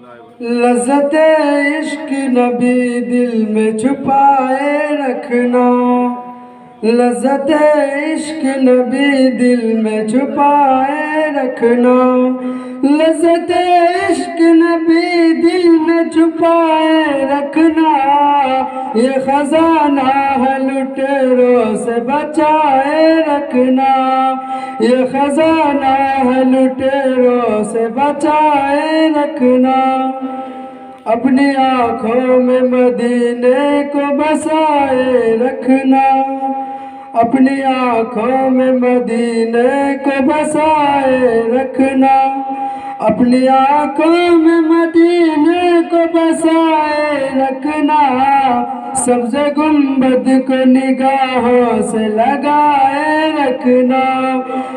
لذت عشق نبی دل میں چھپائے رکھنا، لذت عشق نبی دل میں چھپائے رکھنا، لذت عشق نبی دل میں چھپائے رکھنا، یہ خزانہ ہے لٹیروں سے بچائے رکھنا، یہ خزانہ ہے لٹیروں سے بچائے رکھنا، اپنی آنکھوں میں مدینے کو بسائے رکھنا، اپنی آنکھوں میں مدینے کو بسائے رکھنا، اپنی آنکھوں میں مدینے کو بسائے رکھنا، سبز گنبد کو نگاہوں سے لگائے رکھنا،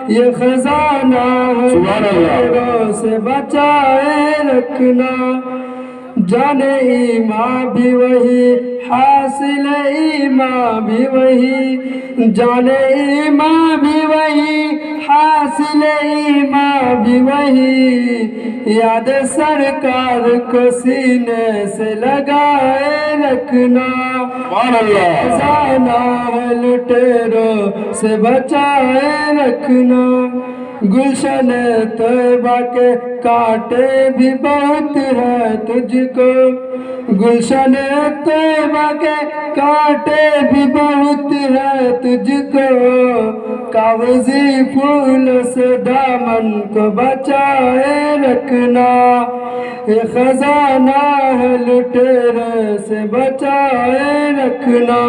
یہ خزانہ ہے لٹیروں سے بچائے رکھنا، جان ایمان بھی وہی حاصل ایمان بھی وہی، جان ایمان بھی وہی حاصل ایمان بھی وہی، یاد سرکار کو سینے سے لگائے رکھنا، خزانہ ہے لٹیروں سے بچائے رکھنا، گلشن طیبہ کے کانٹے بھی بہت ہے تجھ کو، گلشن طیبہ کے کانٹے بھی بہت ہے تجھ کو، کاغذی پھول سے دامن کو بچائے رکھنا، یہ خزانہ ہے لٹیرے سے بچائے رکھنا،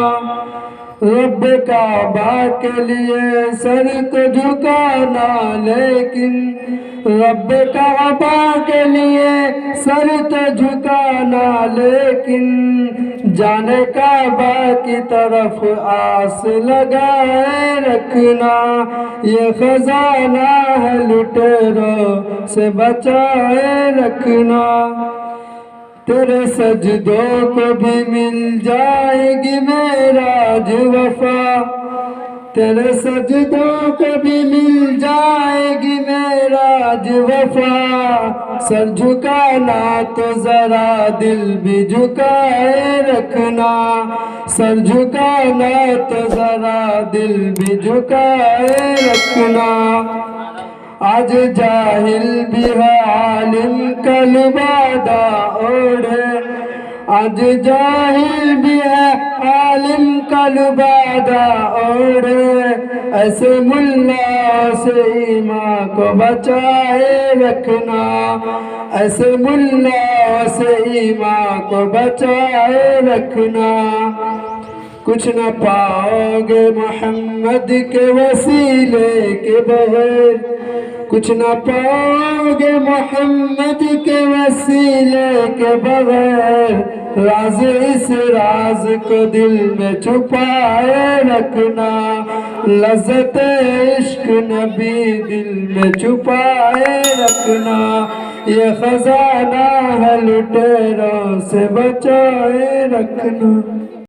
رب کعبہ کے لیے سر تو جھکانا لیکن، رب کعبہ کے لیے سر تو جھکانا لیکن، جان کعبہ کی طرف آس لگائے رکھنا، یہ خزانہ ہے لٹیروں سے بچائے رکھنا، تیرے سجدوں کو بھی مل جائے گی معراج وفا، تیرے سجدوں کو بھی مل جائے گی معراج وفا، سر جھکانا تو ذرا دل بھی جھکائے رکھنا، سر جھکانا تو ذرا دل بھی جھکائے رکھنا، آج جاہل بھی ہے عالم کا لبادہ اوڑھے، آج جاہل بھی ہے عالم کا لبادہ اوڑھے، ایسے ملاؤں سے ایمان کو بچائے رکھنا، ایسے ملاؤں سے ایمان کو بچائے رکھنا، کچھ نہ پاؤ گے محمد کے وسیلے کے بغیر، کچھ نہ پاؤ گے محمد کے وسیلے کے بغیر، راز اس راز کو دل میں چھپائے رکھنا، لذت عشق نبی دل میں چھپائے رکھنا، یہ خزانہ ہے لٹیروں سے بچائے رکھنا۔